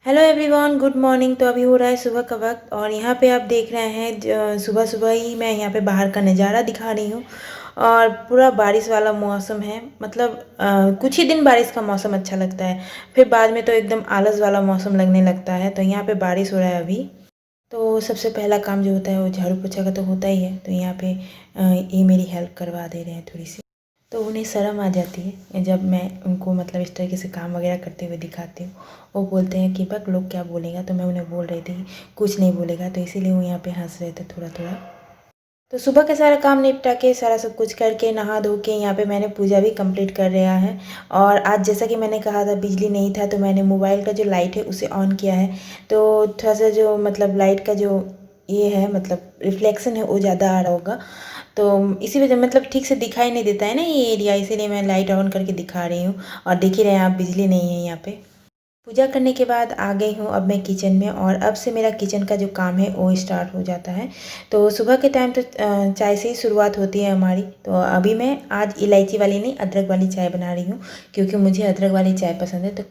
Hello everyone, good morning. तो अभी हो रहा है सुबह का वक्त और यहाँ पे आप देख रहे हैं सुबह सुबह ही मैं यहाँ पे बाहर का नज़ारा दिखा रही हूँ। और पूरा बारिश वाला मौसम है। मतलब कुछ ही दिन बारिश का मौसम अच्छा लगता है, फिर बाद में तो एकदम आलस वाला मौसम लगने लगता है। तो यहाँ पे बारिश हो रहा है अभी। तो सबसे पहला काम जो होता है वो झाड़ू पोछा का तो होता ही है। तो यहाँ पे ये मेरी हेल्प करवा दे रहे हैं थोड़ी सी। तो उन्हें शर्म आ जाती है जब मैं उनको मतलब इस तरीके से काम वगैरह करते हुए दिखाती हूँ। वो बोलते हैं कि बक लोग क्या बोलेगा। तो मैं उन्हें बोल रही थी कि कुछ नहीं बोलेगा। तो इसीलिए वो यहाँ पे हंस रहे थे थोड़ा थोड़ा। तो सुबह का सारा काम निपटा के सारा सब कुछ करके नहा धो के यहाँ पे मैंने पूजा भी कंप्लीट कर लिया है। और आज जैसा कि मैंने कहा था बिजली नहीं था, तो मैंने मोबाइल का जो लाइट है उसे ऑन किया है। तो थोड़ा सा जो मतलब लाइट का जो ये है मतलब रिफ्लेक्शन है वो ज़्यादा आ रहा होगा। तो इसी वजह मतलब ठीक से दिखाई नहीं देता है ना ये एरिया, इसीलिए मैं लाइट ऑन करके दिखा रही हूँ। और देख ही रहे हैं आप, बिजली नहीं है यहाँ पे। पूजा करने के बाद आ गई हूँ अब मैं किचन में, और अब से मेरा किचन का जो काम है वो स्टार्ट हो जाता है। तो सुबह के टाइम तो चाय से ही शुरुआत होती है हमारी। तो अभी मैं आज इलायची वाली नहीं, अदरक वाली चाय बना रही हूँ, क्योंकि मुझे अदरक वाली चाय पसंद है। तो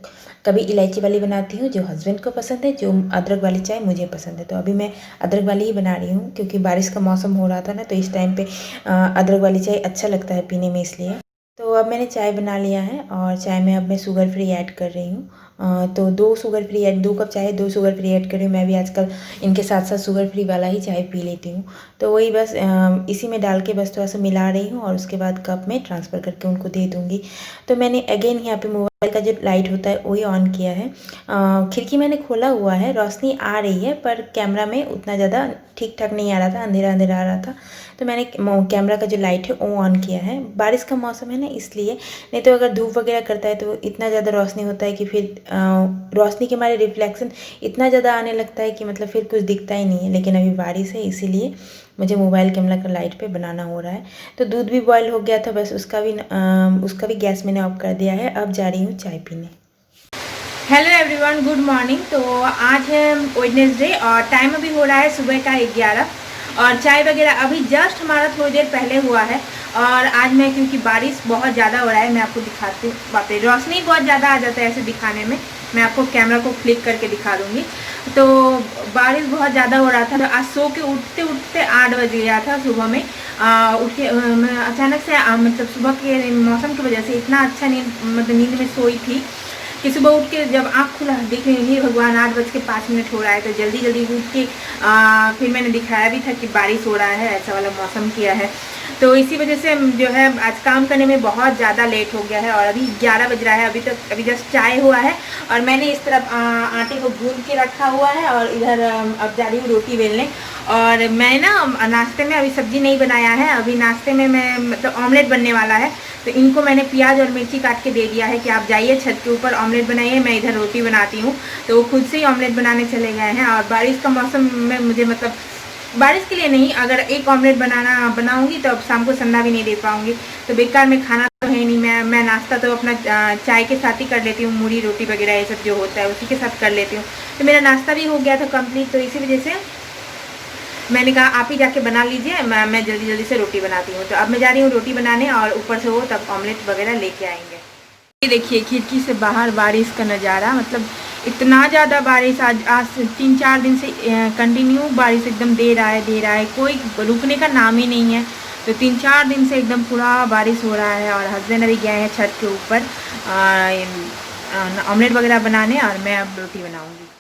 कभी इलायची वाली बनाती हूँ जो हस्बैंड को पसंद है, जो अदरक वाली चाय मुझे पसंद है। तो अभी मैं अदरक वाली ही बना रही हूँ, क्योंकि बारिश का मौसम हो रहा था ना, तो इस टाइम पे अदरक वाली चाय अच्छा लगता है पीने में, इसलिए। तो अब मैंने चाय बना लिया है और चाय में अब मैं शुगर फ्री ऐड कर रही हूँ। तो 2 कप चाय 2 शुगर फ्री ऐड कर रही हूँ। मैं भी आजकल इनके साथ साथ शुगर फ्री वाला ही चाय पी लेती हूँ। तो वही बस इसी में डाल के बस थोड़ा सा मिला रही हूँ, और उसके बाद कप में ट्रांसफ़र करके उनको दे दूँगी। तो मैंने अगेन यहाँ पे मोबाइल का जो लाइट होता है वही ऑन किया है। खिड़की मैंने खोला हुआ है, रोशनी आ रही है, पर कैमरा में उतना ज़्यादा ठीक ठाक नहीं आ रहा था, अंधेरा अंधेरा आ रहा था। तो मैंने कैमरा का जो लाइट है वो ऑन किया है। बारिश का मौसम है ना, इसलिए। नहीं तो अगर धूप वगैरह करता है तो इतना ज़्यादा रोशनी होता है कि फिर रोशनी के हमारे रिफ्लेक्शन इतना ज़्यादा आने लगता है कि मतलब फिर कुछ दिखता ही नहीं है। लेकिन अभी बारिश है, इसीलिए मुझे मोबाइल कैमरा का लाइट पे बनाना हो रहा है। तो दूध भी बॉयल हो गया था, बस उसका भी गैस मैंने ऑफ कर दिया है। अब जा रही हूँ चाय पीने। Hello everyone, good morning. तो आज है वेडनेसडे और टाइम अभी हो रहा है सुबह का 11, और चाय वगैरह अभी जस्ट हमारा थोड़ी देर पहले हुआ है। और आज मैं, क्योंकि बारिश बहुत ज़्यादा हो रहा है, मैं आपको दिखाती हूँ। बाप रे, रोशनी बहुत ज़्यादा आ जाता है ऐसे दिखाने में। मैं आपको कैमरा को फ्लिक करके दिखा दूँगी। तो बारिश बहुत ज़्यादा हो रहा था, तो आज सो के उठते उठते 8 बज गया था सुबह में। उठ के मैं अचानक से मतलब सुबह के मौसम की वजह से इतना अच्छा नींद में सोई थी कि सुबह उठ के जब आँख खुला देख रही हे भगवान 8:05 हो रहा है। तो जल्दी जल्दी उठ के फिर मैंने दिखाया भी था कि बारिश हो रहा है, ऐसा वाला मौसम किया है। तो इसी वजह से जो है आज काम करने में बहुत ज़्यादा लेट हो गया है, और अभी 11 बज रहा है। अभी जस्ट चाय हुआ है, और मैंने इस तरफ आटे को गूंद के रखा हुआ है, और इधर अब जा रही हूँ रोटी बेलने। और मैं ना नाश्ते में अभी सब्ज़ी नहीं बनाया है। अभी नाश्ते में मैं मतलब ऑमलेट बनने वाला है। तो इनको मैंने प्याज और मिर्ची काट के दे दिया है कि आप जाइए छत के ऊपर ऑमलेट बनाइए, मैं इधर रोटी बनाती हूँ। तो वो खुद से ही ऑमलेट बनाने चले गए हैं। और बारिश का मौसम में मुझे मतलब बारिश के लिए नहीं, अगर एक ऑमलेट बनाऊंगी तो अब शाम को संडा भी नहीं दे पाऊंगी। तो बेकार में खाना तो है नहीं। मैं नाश्ता तो अपना चाय के साथ ही कर लेती हूँ, मूढ़ी रोटी वगैरह ये सब जो होता है उसी के साथ कर लेती हूँ। तो मेरा नाश्ता भी हो गया था कंप्लीट। तो इसी वजह से मैंने कहा आप ही जाके बना लीजिए, मैं जल्दी जल्दी से रोटी बनाती हूँ। तो अब मैं जा रही हूँ रोटी बनाने, और ऊपर से वो तब ऑमलेट वगैरह लेके आएंगे। ये देखिए खिड़की से बाहर बारिश का नज़ारा, मतलब इतना ज़्यादा बारिश आज 3-4 दिन से कंटिन्यू बारिश एकदम दे रहा है, कोई रुकने का नाम ही नहीं है। तो 3-4 दिन से एकदम पूरा बारिश हो रहा है। और हस्बैंड अभी गए हैं छत के ऊपर ऑमलेट वगैरह बनाने, और मैं अब रोटी बनाऊँगी।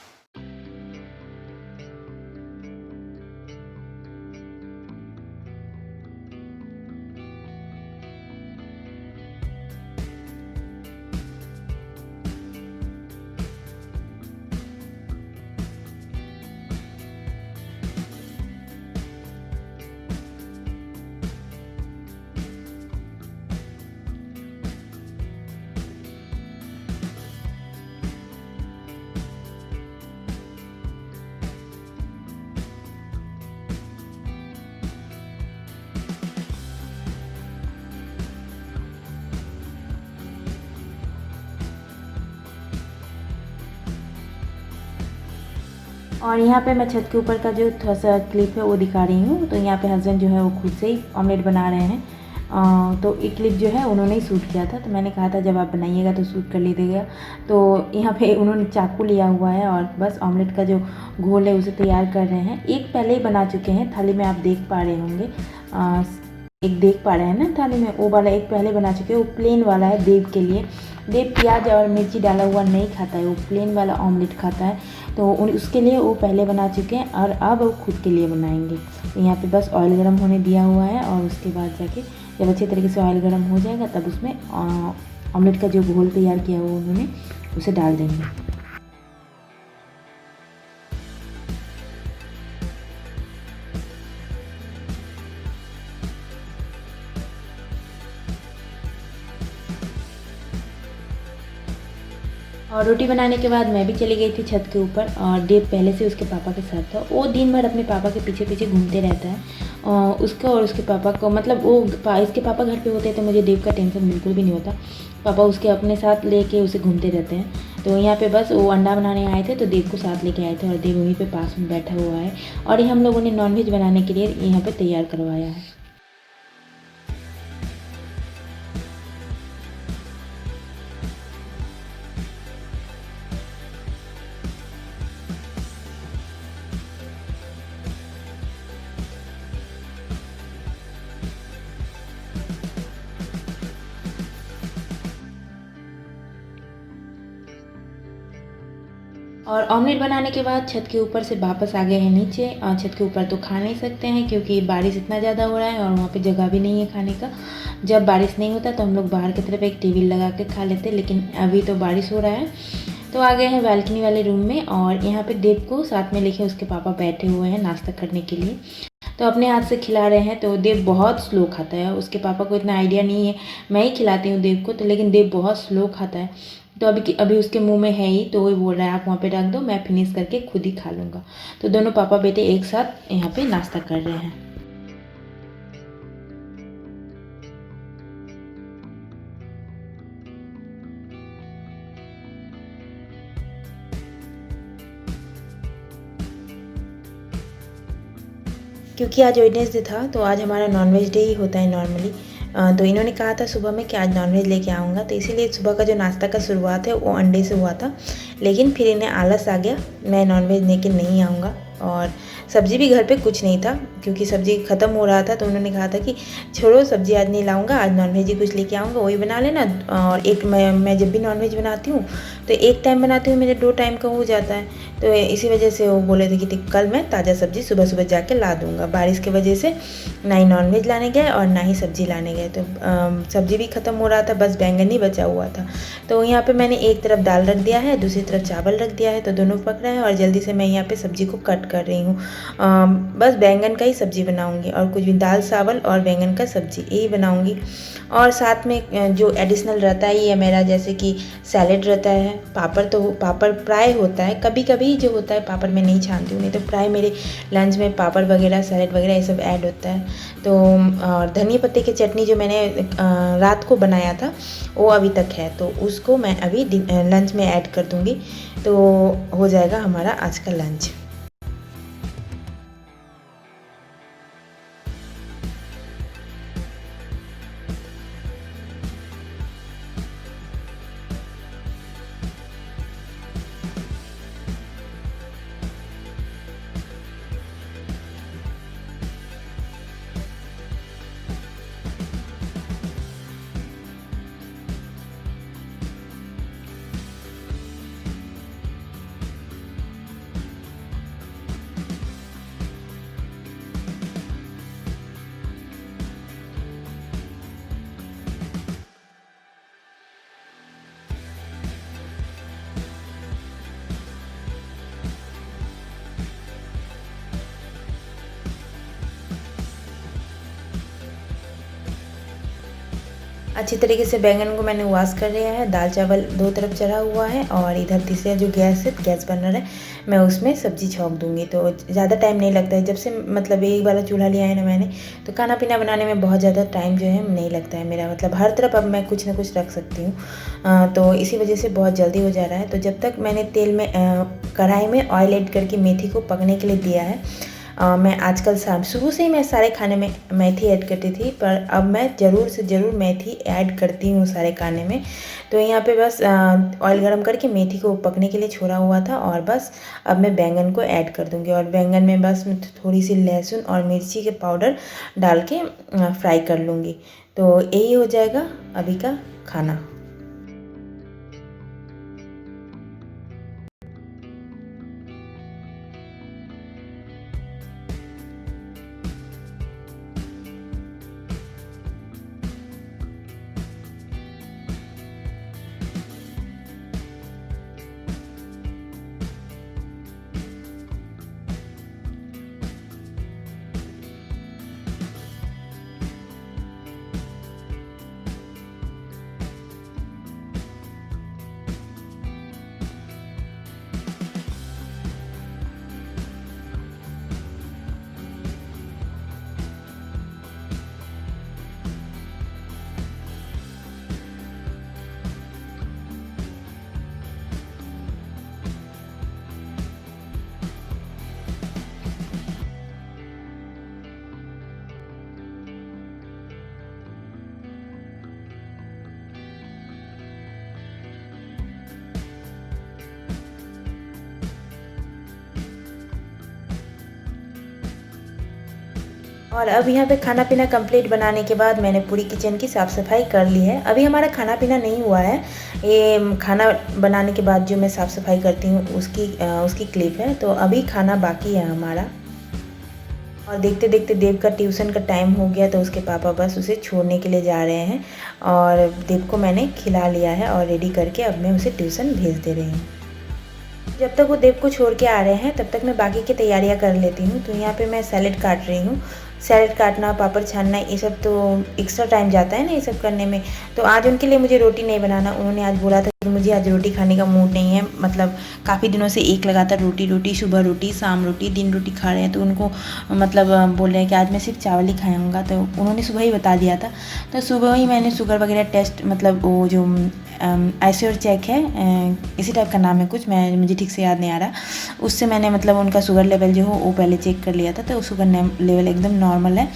और यहाँ पे मैं छत के ऊपर का जो थोड़ा सा क्लिप है वो दिखा रही हूँ। तो यहाँ पे हस्बैंड जो है वो खुद से ही ऑमलेट बना रहे हैं। तो एक क्लिप जो है उन्होंने ही शूट किया था, तो मैंने कहा था जब आप बनाइएगा तो शूट कर लीजिएगा। तो यहाँ पे उन्होंने चाकू लिया हुआ है और बस ऑमलेट का जो घोल है उसे तैयार कर रहे हैं। एक पहले ही बना चुके हैं, थाली में आप देख पा रहे होंगे, एक देख पा रहे हैं ना थाली में, वो वाला एक पहले बना चुके हैं। वो प्लेन वाला है देव के लिए। देव प्याज और मिर्ची डाला हुआ नहीं खाता है, वो प्लेन वाला ऑमलेट खाता है, तो उसके लिए वो पहले बना चुके हैं और अब वो खुद के लिए बनाएंगे। तो यहाँ पे बस ऑयल गर्म होने दिया हुआ है और उसके बाद जाके जब अच्छे तरीके से ऑयल गर्म हो जाएगा तब उसमें ऑमलेट का जो घोल तैयार किया हुआ उन्होंने उसे डाल देंगे। और रोटी बनाने के बाद मैं भी चली गई थी छत के ऊपर, और देव पहले से उसके पापा के साथ था। वो दिन भर अपने पापा के पीछे पीछे घूमते रहता है। उसका और उसके पापा को, मतलब वो इसके पापा घर पे होते हैं तो मुझे देव का टेंशन बिल्कुल भी नहीं होता। पापा उसके अपने साथ लेके उसे घूमते रहते हैं। तो यहाँ पे बस वो अंडा बनाने आए थे तो देव को साथ लेके आए थे और देव वहीं पे पास में बैठा हुआ है। और ये हम लोगों ने नॉनवेज बनाने के लिए यहाँ पे तैयार करवाया है। और ऑमलेट बनाने के बाद छत के ऊपर से वापस आ गए हैं नीचे। छत के ऊपर तो खा नहीं सकते हैं क्योंकि बारिश इतना ज़्यादा हो रहा है और वहाँ पे जगह भी नहीं है खाने का। जब बारिश नहीं होता तो हम लोग बाहर की तरफ एक टेबल लगा के खा लेते, लेकिन अभी तो बारिश हो रहा है। तो आ गए हैं बालकनी वाले रूम में और यहाँ पे देव को साथ में लेके उसके पापा बैठे हुए हैं नाश्ता करने के लिए। तो अपने हाथ से खिला रहे हैं। तो देव बहुत स्लो खाता है, उसके पापा को इतना आइडिया नहीं है, मैं ही खिलाती हूँ देव को, तो लेकिन देव बहुत स्लो खाता है। तो अभी उसके मुंह में है ही, तो वही बोल रहा है आप वहाँ पे रख दो, मैं फिनिश करके खुद ही खा लूँगा। तो दोनों पापा बेटे एक साथ यहाँ पे नाश्ता कर रहे हैं। क्योंकि आज वेडनेसडे था तो आज हमारा नॉनवेज डे ही होता है नॉर्मली। तो इन्होंने कहा था सुबह में कि आज नॉनवेज लेके आऊँगा, तो इसीलिए सुबह का जो नाश्ता का शुरुआत है वो अंडे से हुआ था। लेकिन फिर इन्हें आलस आ गया, मैं नॉनवेज लेके नहीं आऊँगा। और सब्ज़ी भी घर पे कुछ नहीं था क्योंकि सब्ज़ी ख़त्म हो रहा था, तो उन्होंने कहा था कि छोड़ो सब्ज़ी आज नहीं लाऊंगा, आज नॉनवेज ही कुछ लेके आऊँगा, वही बना लेना। और एक मैं जब भी नॉनवेज बनाती हूँ तो एक टाइम बनाती हूँ, मेरे 2 टाइम का हो जाता है। तो इसी वजह से वो बोले थे कि कल मैं ताज़ा सब्ज़ी सुबह सुबह जाके ला दूँगा। बारिश की वजह से ना ही नॉनवेज लाने गए और ना ही सब्ज़ी लाने गए, तो सब्ज़ी भी ख़त्म हो रहा था, बस बैंगन ही बचा हुआ था। तो यहाँ पे मैंने एक तरफ दाल रख दिया है, दूसरी तरफ चावल रख दिया है, तो दोनों पक रहे हैं और जल्दी से मैं यहाँ पे सब्ज़ी को कट कर रही हूँ। बस बैंगन का ही सब्ज़ी बनाऊँगी और कुछ भी, दाल चावल और बैंगन का सब्ज़ी यही बनाऊँगी। और साथ में जो एडिशनल रहता है ये मेरा, जैसे कि सैलेड रहता है, पापड़ प्राय होता है, कभी कभी जो होता है पापड़ मैं नहीं छानती हूँ, नहीं तो प्राय मेरे लंच में पापड़ वगैरह सैलेड वगैरह ये सब ऐड होता है। तो और धनिया पत्ते की चटनी जो मैंने रात को बनाया था वो अभी तक है, तो उसको मैं अभी लंच में ऐड कर दूँगी, तो हो जाएगा हमारा आज का लंच। अच्छी तरीके से बैंगन को मैंने वॉश कर लिया है, दाल चावल 2 तरफ चढ़ा हुआ है और इधर तीसरा जो गैस बर्नर है मैं उसमें सब्ज़ी छौंक दूँगी। तो ज़्यादा टाइम नहीं लगता है, जब से मतलब यही वाला चूल्हा लिया है ना मैंने, तो खाना पीना बनाने में बहुत ज़्यादा टाइम जो है नहीं लगता है मेरा, मतलब हर तरफ अब मैं कुछ ना कुछ रख सकती हूँ। तो इसी वजह से बहुत जल्दी हो जा रहा है। तो जब तक मैंने तेल में कढ़ाई में ऑयल ऐड करके मेथी को पकने के लिए दिया है, मैं आजकल शुरू से ही मैं सारे खाने में मेथी ऐड करती थी, पर अब मैं ज़रूर से ज़रूर मेथी ऐड करती हूँ सारे खाने में। तो यहाँ पे बस ऑयल गरम करके मेथी को पकने के लिए छोड़ा हुआ था और बस अब मैं बैंगन को ऐड कर दूँगी। और बैंगन में बस मैं थोड़ी सी लहसुन और मिर्ची के पाउडर डाल के फ्राई कर लूँगी। तो यही हो जाएगा अभी का खाना। और अब यहाँ पे खाना पीना कंप्लीट बनाने के बाद मैंने पूरी किचन की साफ़ सफाई कर ली है। अभी हमारा खाना पीना नहीं हुआ है, ये खाना बनाने के बाद जो मैं साफ़ सफाई करती हूँ उसकी क्लिप है। तो अभी खाना बाकी है हमारा। और देखते देखते देव का ट्यूशन का टाइम हो गया, तो उसके पापा बस उसे छोड़ने के लिए जा रहे हैं। और देव को मैंने खिला लिया है और रेडी करके अब मैं उसे ट्यूशन भेज दे रही हूँ। जब तक वो देव को छोड़ के आ रहे हैं तब तक मैं बाकी की तैयारियां कर लेती हूँ। तो यहाँ पे मैं सैलेड काट रही हूँ। सैलेड काटना, पापड़ छानना, ये सब तो एक्स्ट्रा टाइम जाता है ना ये सब करने में। तो आज उनके लिए मुझे रोटी नहीं बनाना। उन्होंने आज बोला था कि मुझे आज रोटी खाने का मूड नहीं है, मतलब काफ़ी दिनों से एक लगातार रोटी, सुबह रोटी, शाम रोटी, दिन रोटी खा रहे हैं। तो उनको मतलब बोल रहे हैं कि आज मैं सिर्फ चावल ही खाऊंगा। तो उन्होंने सुबह ही बता दिया था। तो सुबह ही मैंने शुगर वगैरह टेस्ट, मतलब वो जो आइश्योर चेक है, इसी टाइप का नाम है कुछ, मुझे ठीक से याद नहीं आ रहा। उससे मैंने मतलब उनका शुगर लेवल जो हो वो पहले चेक कर लिया था। तो शुगर लेवल एकदम नॉर्मल है।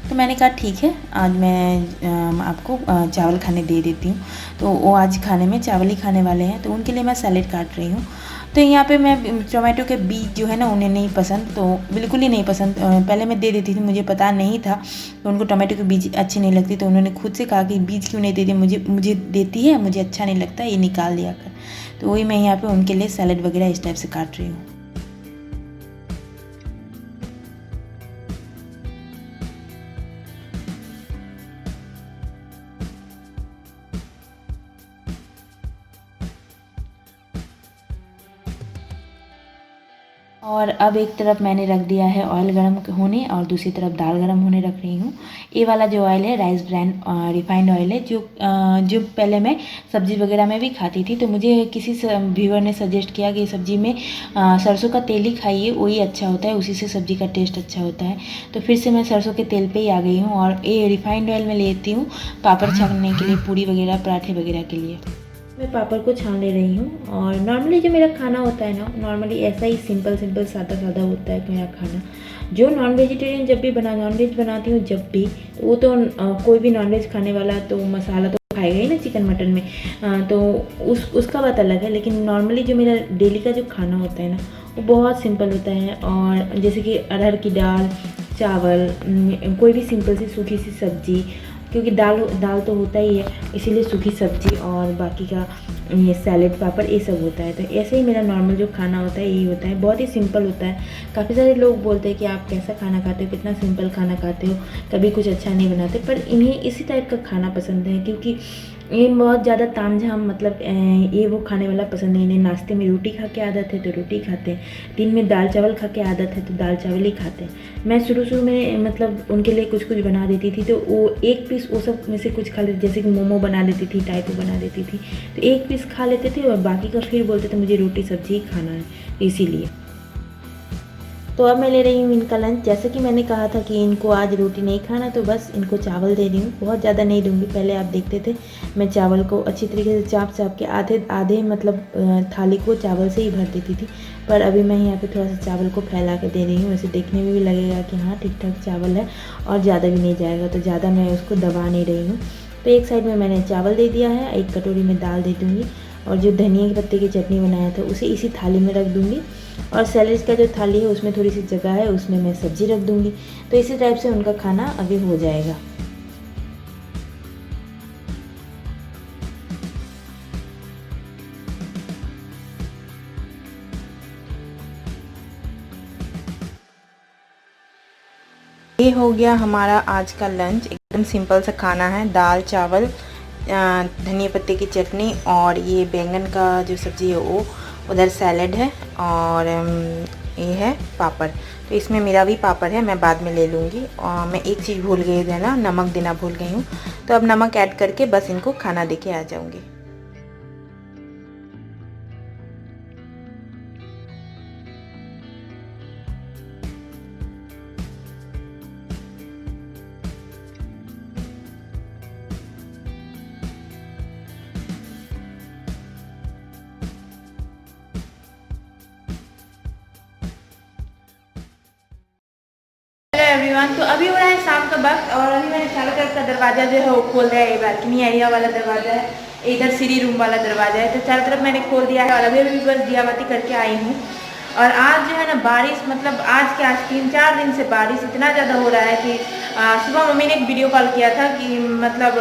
तो मैंने कहा ठीक है, आज मैं आपको चावल खाने दे देती हूँ। तो वो आज खाने में चावल ही खाने वाले हैं। तो उनके लिए मैं सैलेड काट रही हूँ। तो यहाँ पे मैं टोमेटो के बीज जो है ना उन्हें नहीं पसंद, तो बिल्कुल ही नहीं पसंद। पहले मैं दे देती थी, मुझे पता नहीं था कि उनको टोमेटो के बीज अच्छी नहीं लगती। तो उन्होंने खुद से कहा कि बीज क्यों नहीं देती, मुझे देती है, मुझे अच्छा नहीं लगता, ये निकाल दिया कर। तो वही मैं यहाँ पे उनके लिए सैलेड वगैरह इस टाइप से काट रही हूँ। और अब एक तरफ मैंने रख दिया है ऑयल गरम होने और दूसरी तरफ दाल गरम होने रख रही हूँ। ये वाला जो ऑयल है राइस ब्रांड रिफाइंड ऑयल है, जो पहले मैं सब्ज़ी वगैरह में भी खाती थी। तो मुझे किसी व्यूअर ने सजेस्ट किया कि सब्ज़ी में सरसों का तेल ही खाइए, वही अच्छा होता है, उसी से सब्ज़ी का टेस्ट अच्छा होता है। तो फिर से मैं सरसों के तेल पे ही आ गई हूँ और ये रिफाइंड ऑयल में लेती हूँ पापड़ छानने के लिए, पूरी वगैरह, पराठे वगैरह के लिए। मैं पापड़ को छान ले रही हूँ। और नॉर्मली जो मेरा खाना होता है ना, नॉर्मली ऐसा ही सिंपल सादा होता है मेरा खाना। जो नॉन वेजिटेरियन जब भी नॉन वेज बनाती हूँ जब भी, तो वो तो कोई भी नॉन वेज खाने वाला तो मसाला तो खाएगा ही ना चिकन मटन में, तो उसका बात अलग है। लेकिन नॉर्मली जो मेरा डेली का जो खाना होता है ना, वो बहुत सिंपल होता है। और जैसे कि अरहर की दाल, चावल, कोई भी सिंपल सी सूखी सी सब्जी, क्योंकि दाल तो होता ही है, इसीलिए सूखी सब्जी और बाकी का ये सैलेड, पापड़, ये सब होता है। तो ऐसे ही मेरा नॉर्मल जो खाना होता है यही होता है, बहुत ही सिंपल होता है। काफ़ी सारे लोग बोलते हैं कि आप कैसा खाना खाते हो, कितना सिंपल खाना खाते हो, कभी कुछ अच्छा नहीं बनाते। पर इन्हें इसी टाइप का खाना पसंद है, क्योंकि ये बहुत ज़्यादा तामझाम, मतलब ये वो खाने वाला पसंद है। इन्हें नाश्ते में रोटी खा के आदत है तो रोटी खाते हैं, दिन में दाल चावल खा के आदत है तो दाल चावल ही खाते हैं। मैं शुरू में मतलब उनके लिए कुछ बना देती थी, तो वो एक पीस वो सब में से कुछ खा लेते, जैसे कि मोमो बना देती थी, टाइपो बना देती थी, तो एक पीस खा लेते थे और बाकी का फिर बोलते थे मुझे रोटी सब्जी ही खाना है, इसीलिए। तो अब मैं ले रही हूँ इनका लंच। जैसे कि मैंने कहा था कि इनको आज रोटी नहीं खाना, तो बस इनको चावल दे रही हूँ। बहुत ज़्यादा नहीं दूँगी, पहले आप देखते थे मैं चावल को अच्छी तरीके से चाप चाप के आधे आधे मतलब थाली को चावल से ही भर देती थी, पर अभी मैं यहाँ पे थोड़ा सा चावल को फैला के दे रही हूँ। वैसे देखने में भी लगेगा कि हाँ ठीक ठाक चावल है और ज़्यादा भी नहीं जाएगा, तो ज़्यादा मैं उसको दबा नहीं रही हूँ। तो एक साइड में मैंने चावल दे दिया है, एक कटोरी में दाल दे दूँगी और जो धनिया के पत्ते की चटनी बनाया था उसे इसी थाली में रख दूँगी। और सैलेड का जो थाली है उसमें थोड़ी सी जगह है, उसमें मैं सब्ज़ी रख दूँगी। तो इसी टाइप से उनका खाना अभी हो जाएगा। ये हो गया हमारा आज का लंच। एकदम सिंपल सा खाना है, दाल चावल, धनिया पत्ते की चटनी और ये बैंगन का जो सब्ज़ी है वो, उधर सैलेड है और ये है पापड़। तो इसमें मेरा भी पापड़ है, मैं बाद में ले लूँगी। और मैं एक चीज़ भूल गई थी ना, नमक देना भूल गई हूँ, तो अब नमक ऐड करके बस इनको खाना दे के आ जाऊँगी। एवरीवन, तो अभी हो रहा है शाम का वक्त और अभी मैंने चारों तरफ का दरवाज़ा जो है वो खोल दिया है। ये बालकनी एरिया वाला दरवाज़ा है, इधर सीढ़ी रूम वाला दरवाज़ा है, तो चारों तरफ मैंने खोल दिया है और अभी अभी बस दिया बाती करके आई हूँ। और आज जो है ना बारिश, मतलब आज के आज 3-4 दिन से बारिश इतना ज़्यादा हो रहा है कि सुबह मम्मी ने एक वीडियो कॉल किया था कि मतलब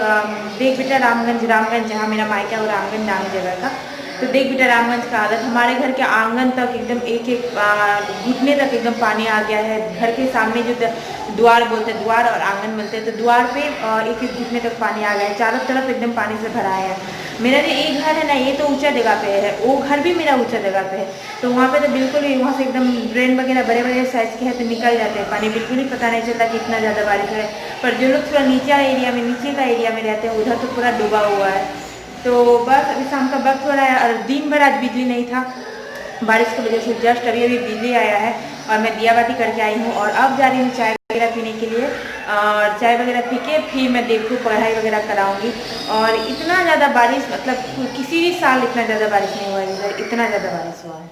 देख बेटा रामगंज जहाँ मेरा मायका है वो रामगंज नाम जगह था। तो देख बेटा रामगंज का हालत, हमारे घर के आंगन तक एकदम एक घुटने तक एकदम पानी आ गया है। घर के सामने जो द्वार बोलते हैं, द्वार और आंगन बोलते हैं, तो द्वार पे एक एक घुटने तक पानी आ गया है। चारों तरफ एकदम पानी से भरा है। मेरा जो एक घर है ना, ये तो ऊंचा जगह पे है, वो घर भी मेरा ऊंचा जगह पे है, तो वहाँ पे तो बिल्कुल ही वहाँ से एकदम ड्रेन वगैरह बड़े बड़े साइज के हैं तो निकल जाते हैं पानी, बिल्कुल ही पता नहीं चलता कि इतना ज़्यादा बारिश है। पर जो लोग थोड़ा नीचे एरिया में, नीचे का एरिया में रहते हैं, उधर तो पूरा डूबा हुआ है। तो बस अभी शाम का वक्त हो रहा है और दिन भर आज बिजली नहीं था बारिश की वजह से। जस्ट अभी अभी बिजली आया है और मैं दिया बाती करके आई हूँ और अब जा रही हूँ चाय वगैरह पीने के लिए। और चाय वगैरह पी के फिर मैं देव को पढ़ाई वगैरह कराऊंगी। और इतना ज़्यादा बारिश, मतलब किसी भी साल इतना ज़्यादा बारिश नहीं हुआ है इधर, इतना ज़्यादा बारिश हुआ है।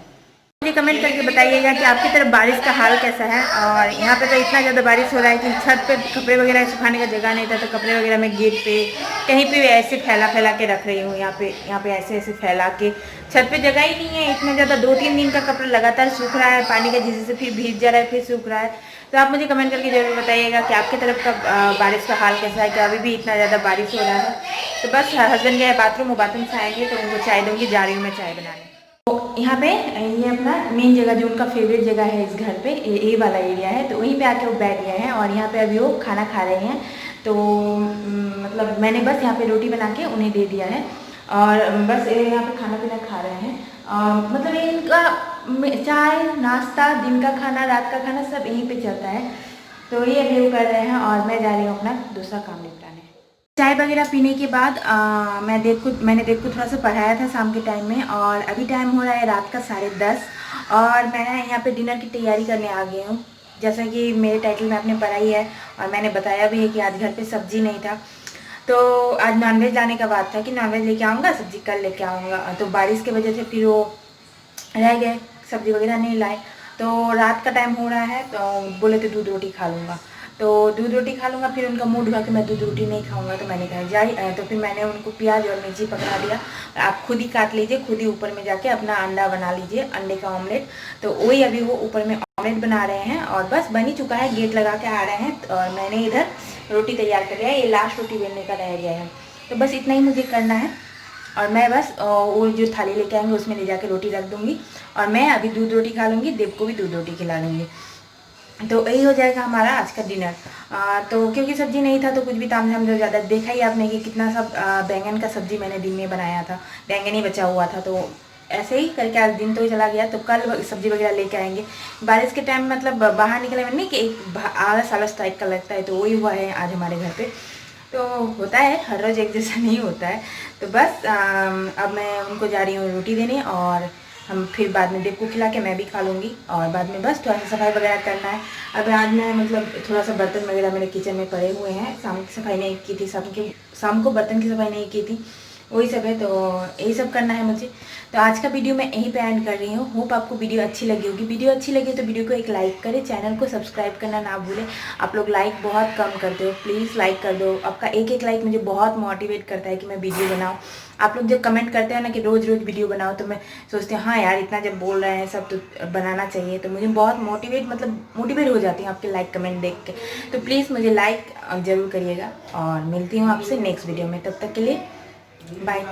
मुझे कमेंट करके बताइएगा कि आपकी तरफ बारिश का हाल कैसा है। और यहाँ पे तो इतना ज़्यादा बारिश हो रहा है कि छत पे कपड़े वगैरह सुखाने का जगह नहीं था, तो कपड़े वगैरह मैं गेट पे कहीं पे ऐसे फैला के रख रही हूँ। यहाँ पे ऐसे फैला के, छत पे जगह ही नहीं है इतना ज़्यादा। 2-3 दिन का कपड़ा लगातार सूख रहा है पानी का, जिससे फिर भीग जा रहा है, फिर सूख रहा है। तो आप मुझे कमेंट करके जरूर बताइएगा कि आपकी तरफ का बारिश का हाल कैसा है, कि अभी भी इतना ज़्यादा बारिश हो रहा है। तो बस हस्बैंड गए बाथरूम, वो बाथरूम से आएंगे तो उनको चाय दूँगी, जा रही हूँ मैं चाय बनाने। तो यहाँ पे ये अपना मेन जगह, जो उनका फेवरेट जगह है इस घर पे, ये वाला एरिया है, तो वहीं पे आके वो बैठ गए हैं और यहाँ पे अभी वो खाना खा रहे हैं। तो मतलब मैंने बस यहाँ पे रोटी बना के उन्हें दे दिया है और बस यहाँ पे खाना पीना खा रहे हैं। मतलब इनका चाय नाश्ता, दिन का खाना, रात का खाना सब यहीं पे चलता है। तो ये अभी वो कर रहे हैं और मैं जा रही हूँ अपना दूसरा काम निपटाने। चाय वगैरह पीने के बाद मैंने देव को थोड़ा सा पढ़ाया था शाम के टाइम में और अभी टाइम हो रहा है रात का 10:30 और मैं यहाँ पे डिनर की तैयारी करने आ गई हूँ। जैसा कि मेरे टाइटल में आपने पढ़ा ही है और मैंने बताया भी है कि आज घर पे सब्जी नहीं था, तो आज नॉनवेज लाने का बात था कि नॉनवेज लेके आऊँगा, सब्जी कल लेके आऊँगा। तो बारिश की वजह से फिर वो रह गए, सब्जी वगैरह नहीं लाए। तो रात का टाइम हो रहा है तो बोले तो दूध रोटी खा लूँगा, तो दूध रोटी खा लूँगा। फिर उनका मूड हुआ कि मैं दूध रोटी नहीं खाऊंगा, तो मैंने कहा जाए, तो फिर मैंने उनको प्याज और मिर्ची पकड़ा दिया, आप खुद ही काट लीजिए, खुद ही ऊपर में जाके अपना अंडा बना लीजिए, अंडे का ऑमलेट। तो वही अभी वो ऊपर में ऑमलेट बना रहे हैं और बस बन ही चुका है, गेट लगा के आ रहे हैं और मैंने इधर रोटी तैयार कर लिया है। ये लास्ट रोटी बेलने का रह गया है, तो बस इतना ही मुझे करना है और मैं बस वो जो थाली लेके आएंगे उसमें ले जाके रोटी रख दूँगी और मैं अभी दूध रोटी खा लूँगी, देव को भी दूध रोटी खिला लूँगी। तो यही हो जाएगा हमारा आज का डिनर। तो क्योंकि सब्जी नहीं था तो कुछ भी तामझाम जो ज़्यादा, देखा ही आपने कि कितना सब बैंगन का सब्जी मैंने दिन में बनाया था, बैंगन ही बचा हुआ था। तो ऐसे ही करके आज दिन तो ही चला गया, तो कल सब्जी वगैरह लेके आएंगे। बारिश के टाइम मतलब बाहर निकले में नहीं कि एक आलस आलस टाइप का लगता है, तो वही हुआ है आज हमारे घर पे। तो होता है, हर रोज़ एक जैसा नहीं होता है। तो बस अब मैं उनको जा रही हूँ रोटी देने और हम फिर बाद में देव को खिला के मैं भी खा लूँगी और बाद में बस थोड़ा सा सफाई वगैरह करना है। अब आज मैं मतलब थोड़ा सा बर्तन वगैरह मेरे किचन में पड़े हुए हैं, शाम की सफाई नहीं की थी, शाम को बर्तन की सफाई नहीं की थी, वही सब है, तो यही सब करना है मुझे। तो आज का वीडियो मैं यहीं पे एंड कर रही हूँ। होप आपको वीडियो अच्छी लगी होगी। वीडियो अच्छी लगी तो वीडियो को एक लाइक करें, चैनल को सब्सक्राइब करना ना भूलें। आप लोग लाइक बहुत कम करते हो, प्लीज़ लाइक कर दो। आपका एक एक लाइक मुझे बहुत मोटिवेट करता है कि मैं वीडियो बनाऊँ। आप लोग जब कमेंट करते हैं ना कि रोज़ रोज़ वीडियो बनाओ, तो मैं सोचती हूँ हाँ यार, इतना जब बोल रहे हैं सब तो बनाना चाहिए, तो मुझे बहुत मोटिवेट हो जाती हूँ आपके लाइक कमेंट देख के। तो प्लीज़ मुझे लाइक ज़रूर करिएगा और मिलती हूँ आपसे नेक्स्ट वीडियो में। तब तक के लिए बाय।